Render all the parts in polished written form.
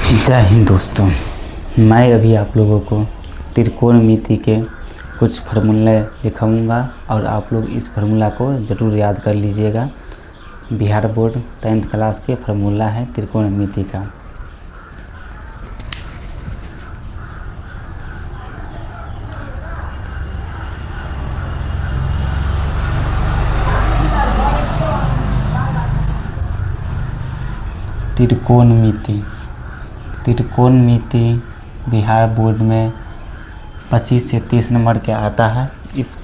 जय हिंद दोस्तों, मैं अभी आप लोगों को त्रिकोणमिति के कुछ फार्मूले दिखाऊंगा और आप लोग इस फार्मूला को ज़रूर याद कर लीजिएगा। बिहार बोर्ड 10th क्लास के फार्मूला है त्रिकोणमिति का। त्रिकोणमिति बिहार बोर्ड में 25 से 30 नंबर के आता है। इस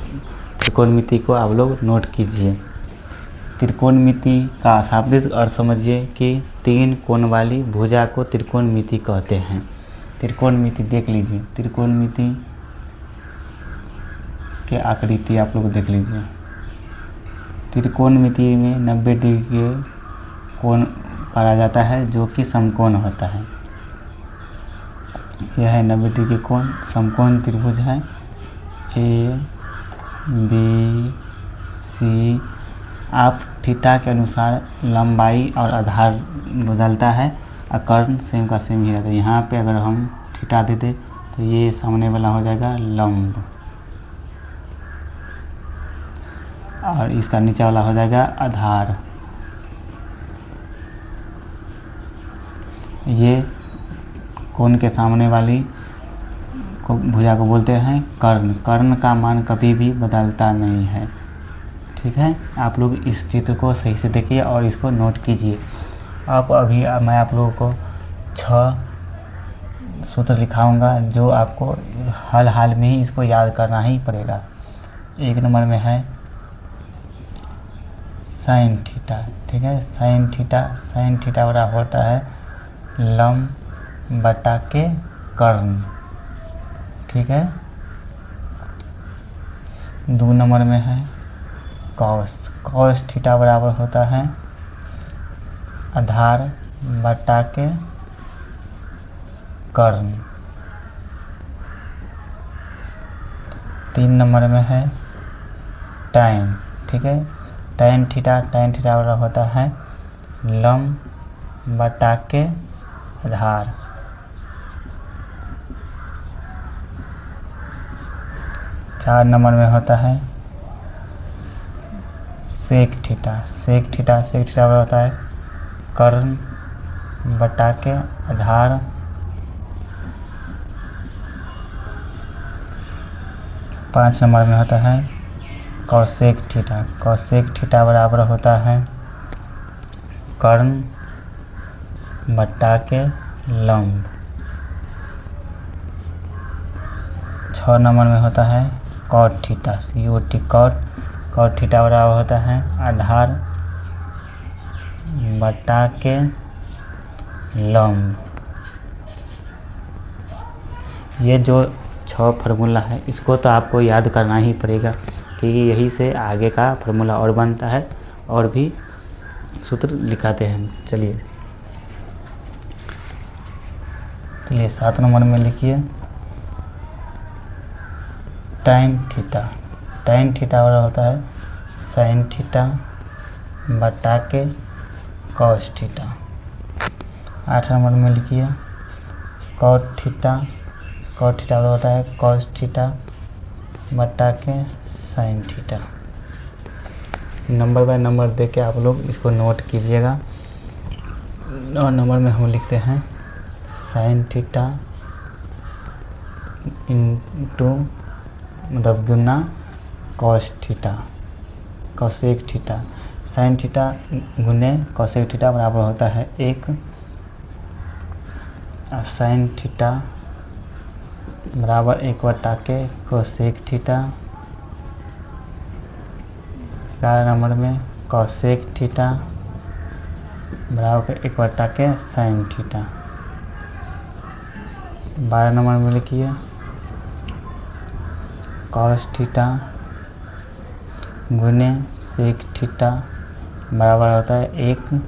त्रिकोणमिति को आप लोग नोट कीजिए। त्रिकोणमिति का शाब्दिक अर्थ समझिए कि 3 कोण वाली भुजा को त्रिकोणमिति कहते हैं। त्रिकोणमिति देख लीजिए, त्रिकोणमिति के आकृति आप लोग देख लीजिए। त्रिकोणमिति में 90 डिग्री के कोण पाया जाता है जो कि समकोण होता है। यह है 90 डिग्री कोण समकोण त्रिभुज है। A B C. आप थीटा के अनुसार लंबाई और आधार बदलता है और कर्ण सेम का सेम ही रहता है। यहाँ पे अगर हम थीटा दे दें तो ये सामने वाला हो जाएगा लंब और इसका नीचे वाला हो जाएगा आधार। ये कोण के सामने वाली को भुजा को बोलते हैं कर्ण। कर्ण का मान कभी भी बदलता नहीं है। ठीक है, आप लोग इस चित्र को सही से देखिए और इसको नोट कीजिए। मैं आप लोगों को 6 सूत्र लिखाऊंगा जो आपको हाल में ही इसको याद करना ही पड़ेगा। 1 नंबर में है साइन थीटा। ठीक है, साइन थीटा बराबर होता है लंब बटा के कर्ण। ठीक है, 2 नंबर में है कॉस थीटा बराबर होता है आधार बटा के कर्ण। 3 नंबर में है टाइन। ठीक है, टाइन थीटा बराबर होता है लंब बटा के आधार। 4 नंबर में होता है सेक थीटा बराबर होता है कर्ण बटा के आधार। 5 नंबर में होता है कॉसेक थीटा बराबर होता है कर्ण बटा के लंब। 6 नंबर में होता है कॉट थीटा बराबर होता है आधार बटा के लंब। ये जो 6 फार्मूला है इसको तो आपको याद करना ही पड़ेगा क्योंकि यही से आगे का फार्मूला और बनता है और भी सूत्र लिखाते हैं। चलिए 7 नंबर में लिखिए टाइन थीटा बराबर होता है साइन थीटा बटा के कॉस थीटा। 8 नंबर में लिखिए कॉट थीटा बराबर होता है कॉस थीटा बटा के sine theta. Number by number दे के आप लोग इसको नोट कीजिएगा। 9 नंबर में हम लिखते हैं साइन थीटा इंटू मतलब गुना कॉसेक थीटा। साइन थीटा गुने कॉसेक थीटा बराबर होता है 1 और साइन थीटा बराबर 1 बटा के कॉसेक थीटा। 11 नंबर में कॉसेक थीटा बराबर 1 बटा के साइन थीटा। 12 नंबर में लिखिए कॉस थीटा गुने सेक थीटा बराबर होता है 1।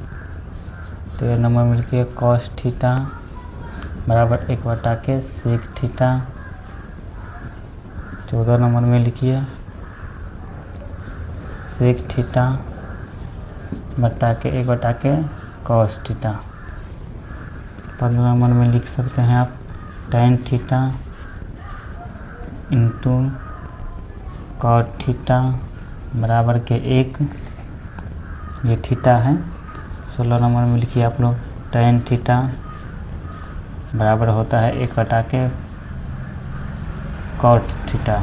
13 नंबर में लिखिए कॉस थीटा बराबर 1 बटा के सेक थीटा। 14 नंबर में लिखिए सेक थीटा बटा के 1 बटा के कॉस थीटा। 15 नंबर में लिख सकते हैं आप tan theta into cot theta बराबर के 1, ये थीटा है। 16 नंबर में लिखिए आप लोग tan थीटा बराबर होता है 1 बटा के cot थीटा।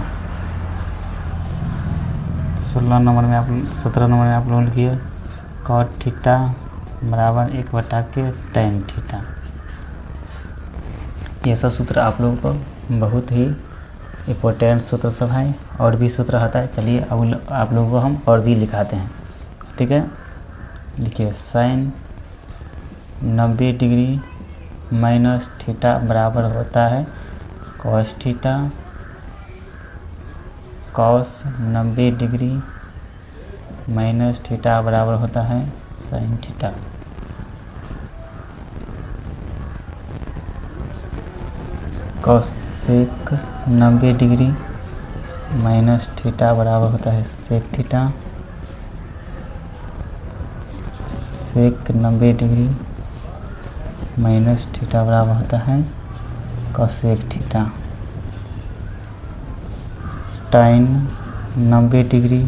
17 नंबर में आप लोग लिखिए cot थीटा बराबर 1 बटा के tan थीटा। ये सब सूत्र आप लोगों को बहुत ही इम्पोर्टेंट सूत्र सब है, और भी सूत्र आता है। चलिए अब आप लोगों को हम और भी लिखाते हैं, ठीक है। लिखिए sin 90 डिग्री माइनस थीटा बराबर होता है cos theta, cos 90 degree minus theta बराबर होता है sin theta. cosec 90 degree minus theta बराबर होता है sec theta. sec 90 degree minus theta बराबर होता है cosec theta. tan 90 degree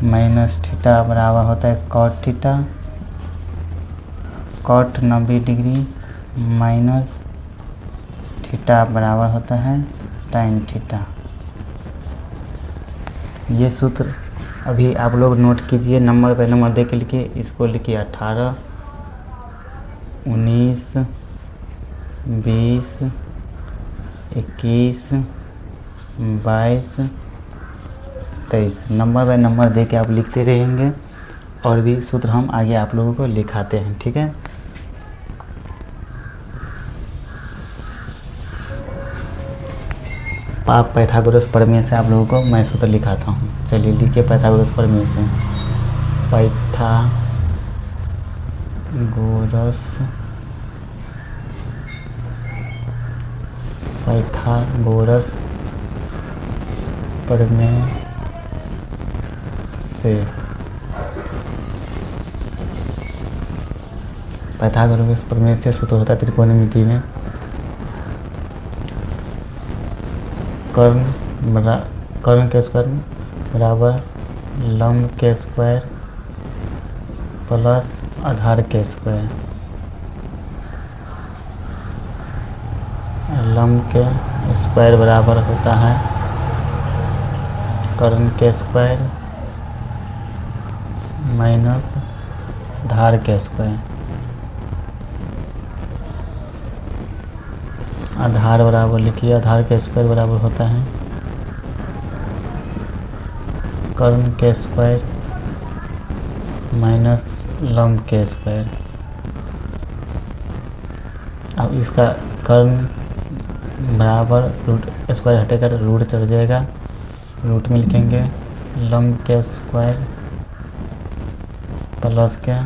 minus theta बराबर होता है cot theta. cot 90 degree minus theta बराबर होता है tan थीटा। ये सूत्र अभी आप लोग नोट कीजिए, नंबर पे नंबर दे के लिखिए। इसको लिखिए 18, 19, 20, 21, 22, 23। नंबर बाय नंबर दे के आप लिखते रहेंगे, और भी सूत्र हम आगे आप लोगों को लिखाते हैं, ठीक है। आप पाइथागोरस प्रमेय से आप लोगों को मैं सूत्र लिखाता हूँ। चलिए लिखिए पाइथागोरस प्रमेय से। पाइथागोरस प्रमेय से पाइथागोरस प्रमेय से सूत्र होता है त्रिकोणमिति में कर्ण के स्क्वायर बराबर लंब के स्क्वायर प्लस आधार के स्क्वायर। लंब के स्क्वायर बराबर होता है कर्ण के स्क्वायर माइनस आधार के स्क्वायर। आधार बराबर लिखिए, आधार के स्क्वायर बराबर होता है कर्ण के स्क्वायर माइनस लंब के स्क्वायर। अब इसका कर्ण बराबर रूट स्क्वायर हटेगा तो रूट चढ़ जाएगा, रूट में लिखेंगे लंब के स्क्वायर प्लस के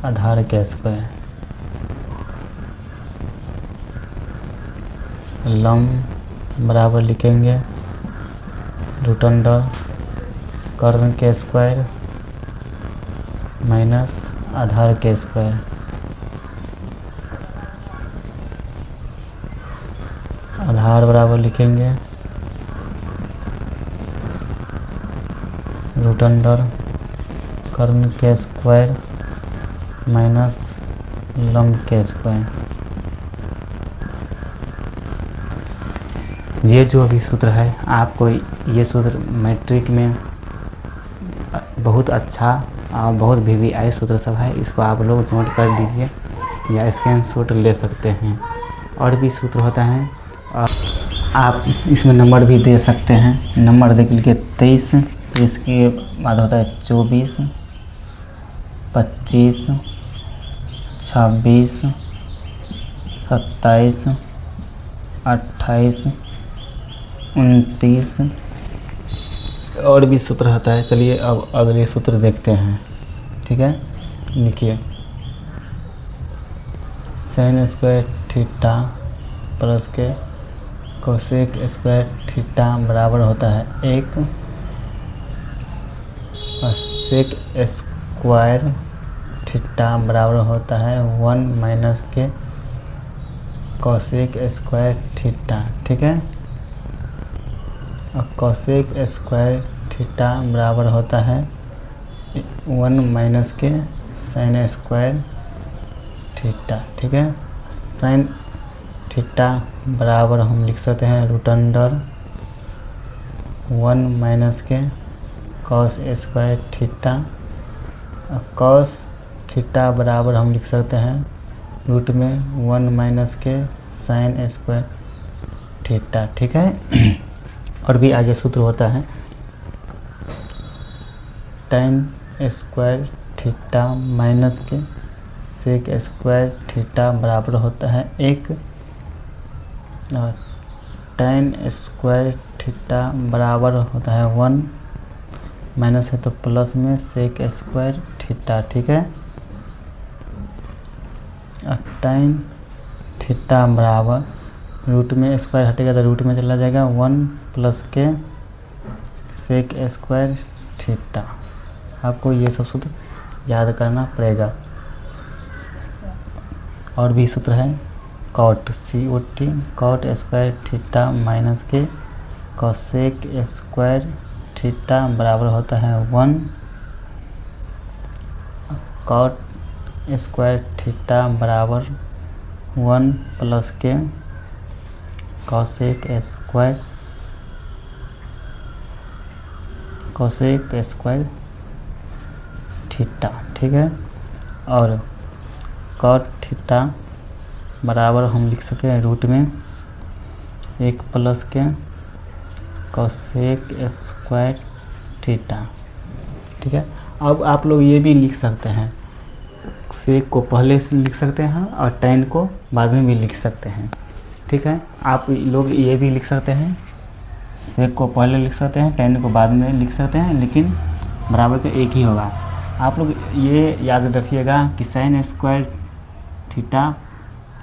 आधार के स्क्वायर। लंब बराबर लिखेंगे रूट अंडर कर्ण के स्क्वायर माइनस आधार के स्क्वायर। आधार बराबर लिखेंगे रूट अंडर कर्ण के स्क्वायर माइनस लंब के स्क्वायर। ये जो अभी सूत्र है, आपको ये सूत्र मैट्रिक में बहुत अच्छा और बहुत VVI सूत्र सब है। इसको आप लोग नोट कर लीजिए या स्क्रीनशॉट ले सकते हैं। और भी सूत्र होता है, आप इसमें नंबर भी दे सकते हैं। नंबर दे के लिए 23, इसके बाद होता है 24, 25, 26, 27, 28, 29 और भी सूत्र होता है। चलिए अब अगले सूत्र देखते हैं, ठीक है। लिखिए sin स्क्वायर थीटा प्लस के कोसेक स्क्वायर थीटा बराबर होता है 1 और सेक स्क्वायर थीटा बराबर होता है 1 माइनस के कोसेक स्क्वायर थीटा, ठीक है। और कोसेक स्क्वायर थीटा बराबर होता है 1 माइनस के साइन स्क्वायर थीटा, ठीक है। साइन थीटा बराबर हम लिख सकते हैं रूट अंडर 1 माइनस के cos square theta. Cos theta बराबर हम लिख सकते हैं रूट में 1 माइनस के साइन स्क्वायर थीटा, ठीक है। और भी आगे सूत्र होता है tan स्क्वायर थीटा माइनस के सेक स्क्वायर थीटा बराबर होता है 1, और tan स्क्वायर थीटा बराबर होता है 1, माइनस है तो प्लस में सेक स्क्वायर थीटा, ठीक है। और tan थीटा बराबर रूट में स्क्वायर हटेगा तो रूट में चला जाएगा 1 प्लस के सेक स्क्वायर थीटा। आपको ये सब सूत्र याद करना पड़ेगा। और भी सूत्र है cot COT cot square theta minus के कोसेक स्क्वायर थीटा बराबर होता है 1, कॉट स्क्वायर थीटा बराबर 1 प्लस के कोसेक स्क्वायर थीटा, ठीक है। और कॉट थीटा बराबर हम लिख सकते हैं रूट में 1 प्लस के कोसेक स्क्वायर थीटा, ठीक है। अब आप लोग ये भी लिख सकते हैं, सेक को पहले से लिख सकते हैं और tan को बाद में भी लिख सकते हैं, ठीक है। आप लोग ये भी लिख सकते हैं, सेक को पहले लिख सकते हैं, tan को बाद में लिख सकते हैं, लेकिन बराबर का एक ही होगा। आप लोग ये याद रखिएगा कि sine square theta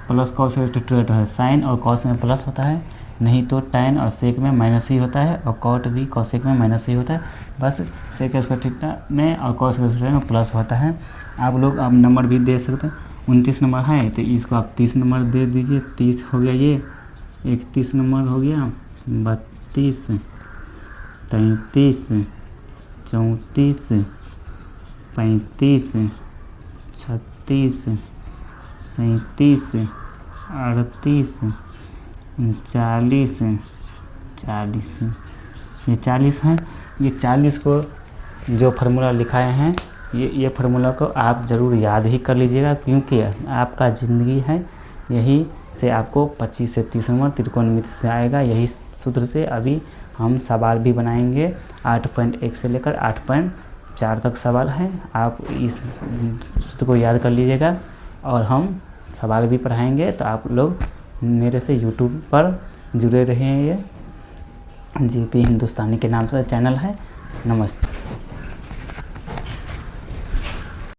plus cos theta है, साइन और कॉस में प्लस होता है, नहीं तो tan और सेक में माइनस ही होता है, और कॉट भी कॉसेक में माइनस ही होता है। बस सेक स्क्वायर थीटा में और कॉस स्क्वायर थीटा में प्लस होता है। आप लोग अब नंबर भी दे सकते हैं, 29 नंबर है तो इसको आप 30 नंबर दे दीजिए। 30 हो गया, ये 31 नंबर हो गया, 32, 33, 34, 35, 36, 37, 38, 40, ये 40 हैं। ये 40 को जो फार्मूला लिखाए हैं, ये फार्मूला को आप ज़रूर याद ही कर लीजिएगा, क्योंकि आपका ज़िंदगी है यही से आपको 25 से 30 नंबर त्रिकोणमिति से आएगा। यही सूत्र से अभी हम सवाल भी बनाएंगे, 8.1 से लेकर 8.4 तक सवाल है। आप इस सूत्र को याद कर लीजिएगा और हम सवाल भी पढ़ाएंगे, तो आप लोग मेरे से YouTube पर जुड़े रहें। ये GP हिंदुस्तानी के नाम से चैनल है। नमस्ते।